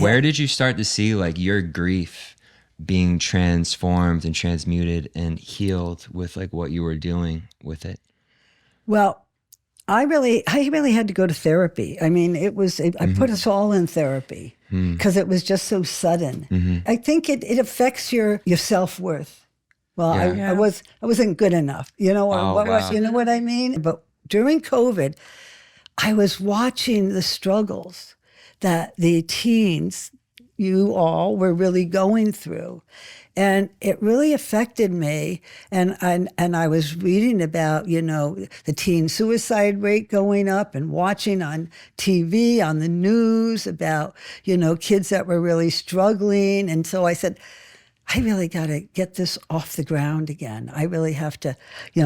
Where did you start to see like your grief being transformed and transmuted and healed with like what you were doing with it? Well, I really had to go to therapy. I mean, I put us all in therapy because it was just so sudden. I think it affects your self-worth. Well, Yeah. I wasn't good enough, or Oh, what was, wow. you know what I mean? But during COVID, I was watching the struggles that the teens, you all, were really going through. And it really affected me. And I was reading about, the teen suicide rate going up and watching on TV, on the news about, kids that were really struggling. And so I said, I really got to get this off the ground again. I really have to,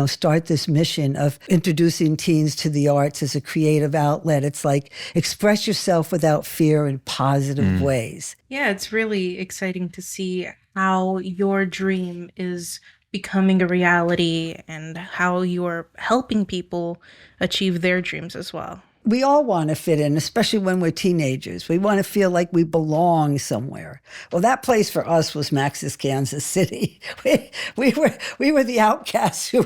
start this mission of introducing teens to the arts as a creative outlet. It's like express yourself without fear in positive ways. Yeah, it's really exciting to see how your dream is becoming a reality and how you're helping people achieve their dreams as well. We all want to fit in, especially when we're teenagers. We want to feel like we belong somewhere. Well, that place for us was Max's Kansas City. We were the outcasts who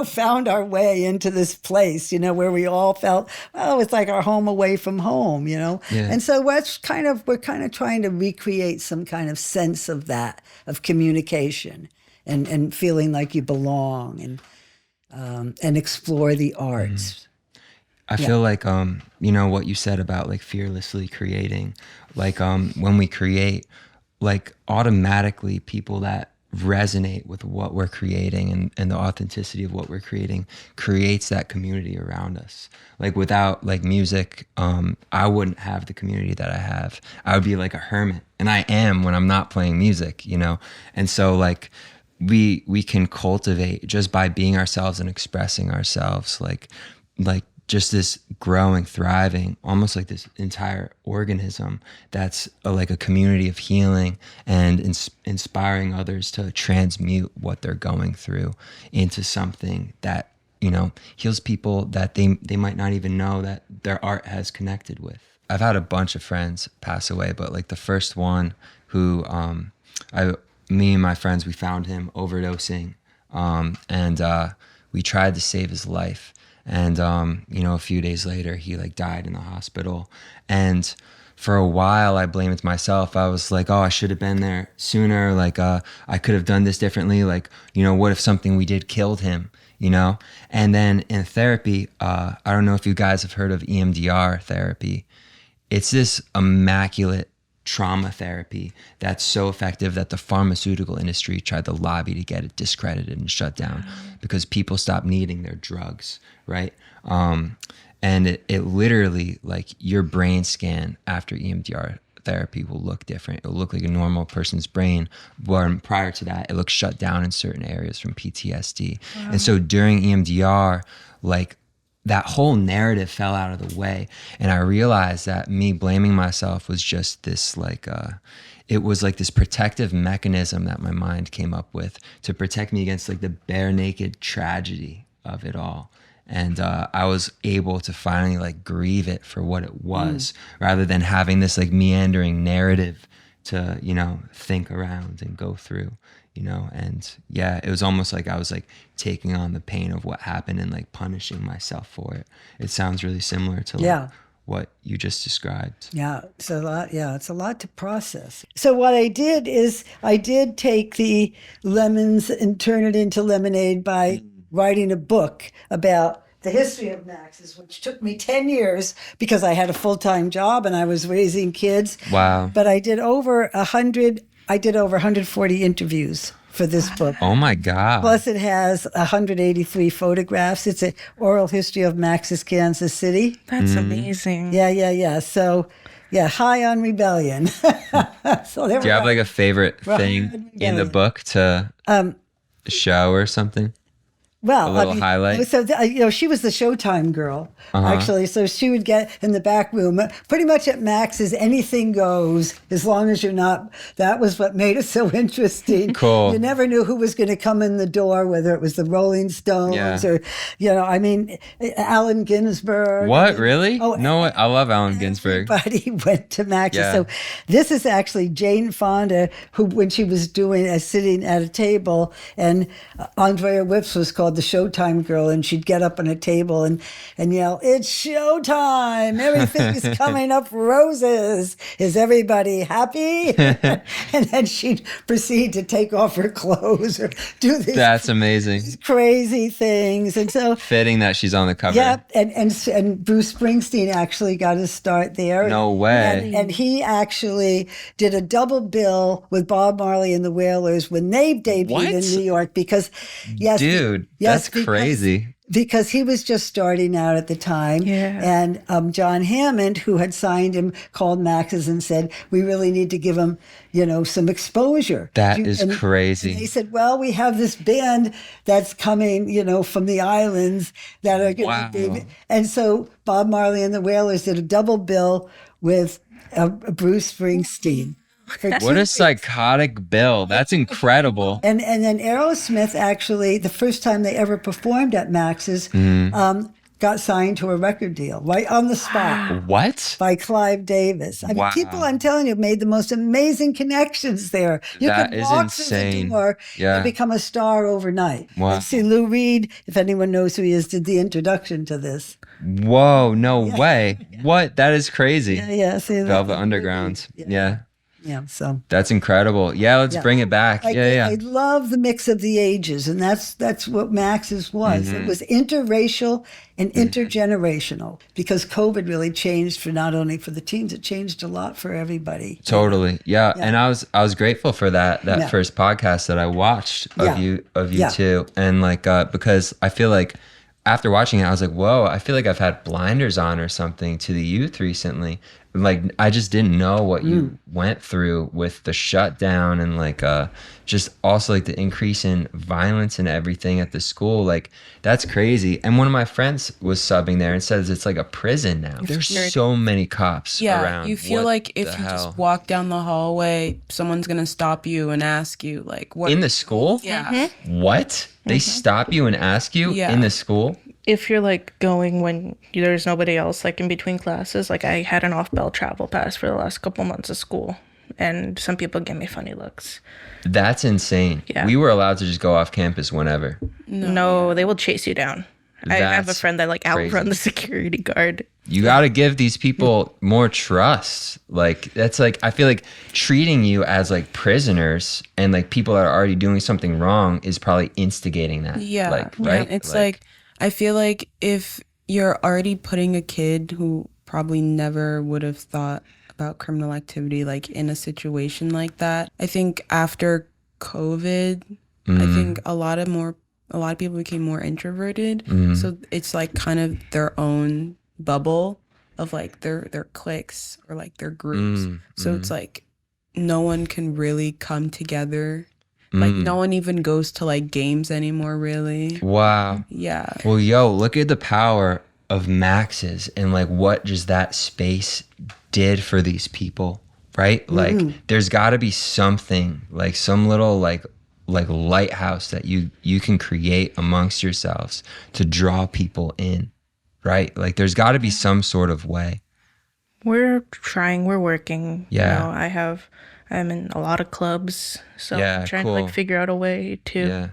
found our way into this place, where we all felt, well, it's like our home away from home, Yeah. And so we're kind of trying to recreate some kind of sense of that, of communication and feeling like you belong and explore the arts. I feel like, what you said about like fearlessly creating, like when we create, like automatically people that resonate with what we're creating and the authenticity of what we're creating creates that community around us. Like without like music, I wouldn't have the community that I have. I would be like a hermit, and I am when I'm not playing music, And so like we can cultivate just by being ourselves and expressing ourselves, like just this growing, thriving, almost like this entire organism that's like a community of healing and inspiring others to transmute what they're going through into something that, heals people that they might not even know that their art has connected with. I've had a bunch of friends pass away, but like the first one who me and my friends, we found him overdosing, and we tried to save his life. And, a few days later, he like died in the hospital. And for a while, I blamed myself. I was like, oh, I should have been there sooner. Like, I could have done this differently. Like, what if something we did killed him, And then in therapy, I don't know if you guys have heard of EMDR therapy. It's this immaculate trauma therapy that's so effective that the pharmaceutical industry tried to lobby to get it discredited and shut down because people stopped needing their drugs, right? And it literally, like your brain scan after EMDR therapy will look different. It'll look like a normal person's brain, but prior to that, it looks shut down in certain areas from PTSD. And so during EMDR, like that whole narrative fell out of the way. And I realized that me blaming myself was just this like, it was like this protective mechanism that my mind came up with to protect me against like the bare naked tragedy of it all. And I was able to finally like grieve it for what it was rather than having this like meandering narrative to, think around and go through. And yeah, it was almost like I was like taking on the pain of what happened and like punishing myself for it. It sounds really similar to like what you just described. Yeah, it's a lot. Yeah, it's a lot to process. So what I did is I did take the lemons and turn it into lemonade by writing a book about the history of Max's, which took me 10 years because I had a full-time job and I was raising kids. Wow. But I did over 140 interviews for this book. Oh my God. Plus it has 183 photographs. It's an oral history of Max's Kansas City. That's amazing. Yeah. So, high on rebellion. So do you have like a favorite thing in the book to show or something? Well, A little highlight? So she was the Showtime girl, actually. So she would get in the back room. Pretty much at Max's, anything goes as long as you're not. That was what made it so interesting. Cool. You never knew who was going to come in the door, whether it was the Rolling Stones or, Allen Ginsberg. What, really? Oh, no, I love Allen Ginsberg. Everybody went to Max's. Yeah. So this is actually Jane Fonda, who, when she was sitting at a table, and Andrea Whips was called the Showtime girl, and she'd get up on a table and yell, "It's showtime! Everything's coming up roses. Is everybody happy?" And then she'd proceed to take off her clothes or do these That's amazing. crazy things. And so Fitting that she's on the cover. Yep, and Bruce Springsteen actually got his start there. No way. And he actually did a double bill with Bob Marley and the Wailers when they debuted What? in New York because, Dude, that's crazy. Because he was just starting out at the time. Yeah. And John Hammond, who had signed him, called Max's and said, "We really need to give him, some exposure." That is and crazy. They said, "Well, we have this band that's coming, from the islands that are going to be." And so Bob Marley and the Wailers did a double bill with Bruce Springsteen. What a psychotic bill. That's incredible. And then Aerosmith, actually, the first time they ever performed at Max's, got signed to a record deal right on the spot What? by Clive Davis. I mean, Wow. people, I'm telling you, made the most amazing connections there. You That could is walk insane. through the door Yeah. and become a star overnight. Wow. And see, Lou Reed, if anyone knows who he is, did the introduction to this. Whoa, no way. What? That is crazy. Yeah, see, Velvet Underground. Yeah. Yeah, so. That's incredible. Yeah, let's bring it back. I love the mix of the ages, and that's what Max's was. Mm-hmm. It was interracial and intergenerational because COVID really changed for not only for the teens, it changed a lot for everybody. Totally. Yeah. And I was grateful for that first podcast that I watched of you too. And because I feel like after watching it, I was like, whoa, I feel like I've had blinders on or something to the youth recently. Like, I just didn't know what you went through with the shutdown and just also the increase in violence and everything at the school. Like, that's crazy. And one of my friends was subbing there and says it's like a prison now. There's so many cops around. You feel What like if the you hell? just walk down the hallway, someone's going to stop you and ask you, what? In the school? Yeah. What? They stop you and ask you Yeah. in the school? If you're going when there's nobody else, in between classes, I had an off-bell travel pass for the last couple months of school, and some people give me funny looks. That's insane. Yeah. We were allowed to just go off campus whenever. No, they will chase you down. I have a That's friend that outrun crazy. the security guard. You got to give these people more trust. That's I feel like treating you as prisoners and people that are already doing something wrong is probably instigating that. Yeah. Right? It's I feel like if you're already putting a kid who probably never would have thought about criminal activity in a situation like that, I think after COVID, I think a lot of people became more introverted. So it's kind of their own bubble of their cliques or their groups. So it's no one can really come together. No one even goes to games anymore, really. Wow. Yeah. Well, look at the power of Max's and what just that space did for these people, right? There's got to be something, some little lighthouse that you can create amongst yourselves to draw people in, right? There's got to be some sort of way. We're trying. We're working. Yeah. I'm in a lot of clubs, so Yeah, I'm trying cool. to figure out a way to Yeah.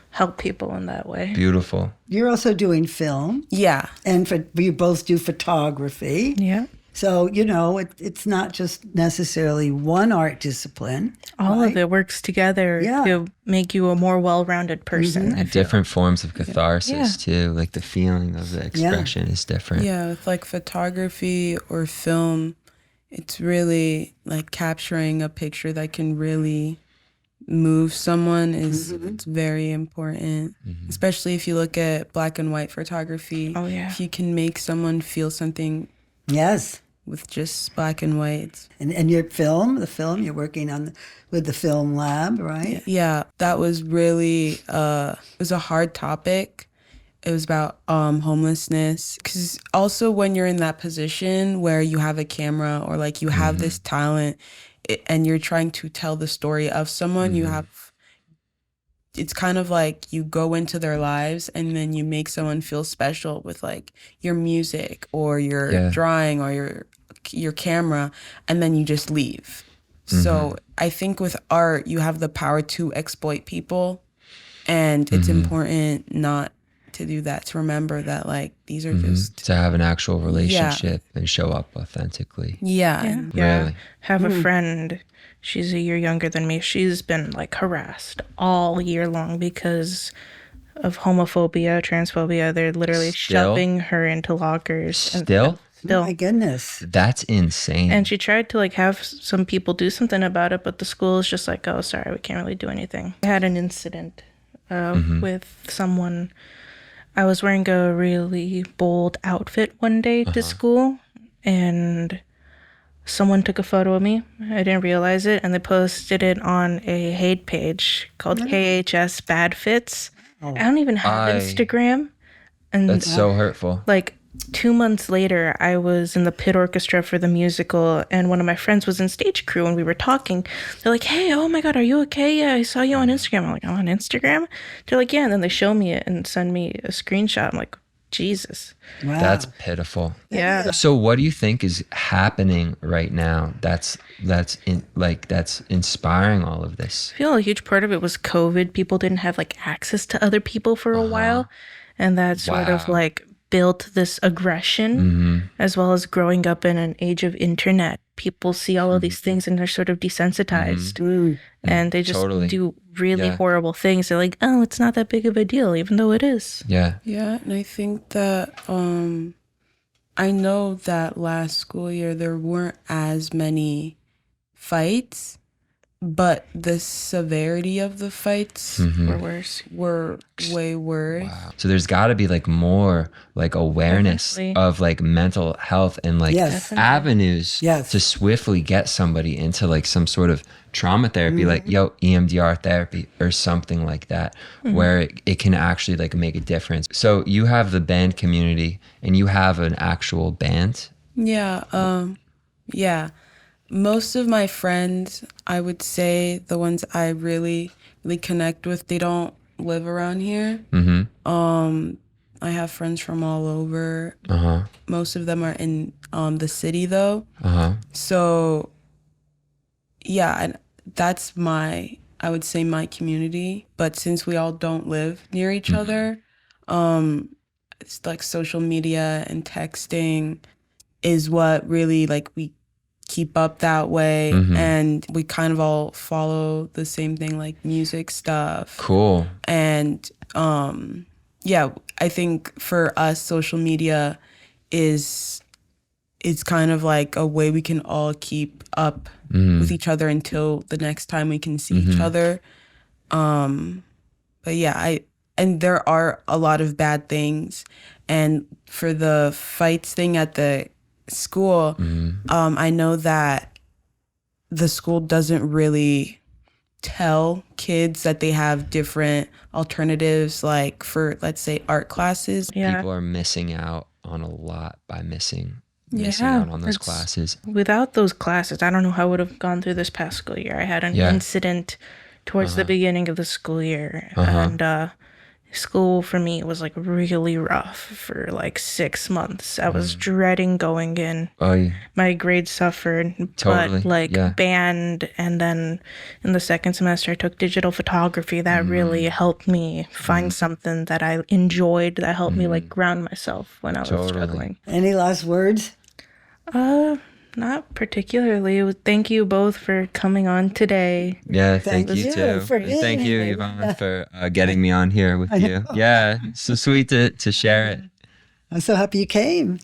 help people in that way. Beautiful. You're also doing film, Yeah. and you both do photography. Yeah. So, it's not just necessarily one art discipline. All of it works together Yeah. to make you a more well-rounded person. I feel. Different forms of catharsis too. The feeling of the expression is different. Yeah, with photography or film, it's really capturing a picture that can really move someone it's very important. Especially if you look at black and white photography. Oh, yeah. If you can make someone feel something Yes. with just black and whites. And your the film, you're working on with the film lab, right? Yeah, that was really, it was a hard topic. It was about homelessness. Because also when you're in that position where you have a camera or like you have this talent and you're trying to tell the story of someone, it's kind of like you go into their lives and then you make someone feel special with like your music or your drawing or your camera, and then you just leave. So I think with art, you have the power to exploit people, and it's important not to do that, to remember that like these are just to have an actual relationship and show up authentically. Really have a friend, she's a year younger than me, she's been like harassed all year long because of homophobia, transphobia. They're literally shoving her into lockers. Still? Oh my goodness. That's insane. And she tried to like have some people do something about it, but the school is just like, oh, sorry, we can't really do anything. I had an incident with someone. I was wearing a really bold outfit one day to school, and someone took a photo of me. I didn't realize it, and they posted it on a hate page called KHS Bad Fits. I don't even have Instagram. And that's so hurtful. Like 2 months later, I was in the pit orchestra for the musical, and one of my friends was in stage crew, and we were talking. They're like, hey, oh my God, are you okay? Yeah, I saw you on Instagram. I'm like, I'm on Instagram? They're like, yeah, and then they show me it and send me a screenshot. I'm like, Jesus. Wow. That's pitiful. Yeah. So what do you think is happening right now that's inspiring all of this? I feel a huge part of it was COVID. People didn't have like access to other people for a while, and that sort of like built this aggression, as well as growing up in an age of internet. People see all of these things and they're sort of desensitized, and they just do really horrible things. They're like, oh, it's not that big of a deal, even though it is. Yeah, and I think that I know that last school year there weren't as many fights, but the severity of the fights were way worse. Wow. So there's got to be like more like awareness of like mental health and like avenues to swiftly get somebody into like some sort of trauma therapy, like EMDR therapy or something like that, where it can actually like make a difference. So you have the band community and you have an actual band? Yeah. Most of my friends, I would say the ones I really, really connect with, they don't live around here. I have friends from all over. Most of them are in the city though. So yeah, that's I would say my community. But since we all don't live near each other, it's like social media and texting is what really like we keep up that way, and we kind of all follow the same thing, like music stuff. Cool. And I think for us, social media is kind of like a way we can all keep up with each other until the next time we can see each other. But yeah, and there are a lot of bad things, and for the fights thing at the school, I know that the school doesn't really tell kids that they have different alternatives, like for, let's say, art classes. People are missing out on a lot by missing out on those classes. Without those classes, I don't know how I would have gone through this past school year. I had an incident towards the beginning of the school year, and school for me was like really rough for like 6 months. I was dreading going in. My grades suffered, but like band, and then in the second semester I took digital photography. That really helped me find something that I enjoyed, that helped me like ground myself when I was struggling. Any last words? Not particularly. Thank you both for coming on today. Yeah, thank you too. Thank you, Yvonne, for getting me on here with you. Yeah, it's so sweet to share it. I'm so happy you came.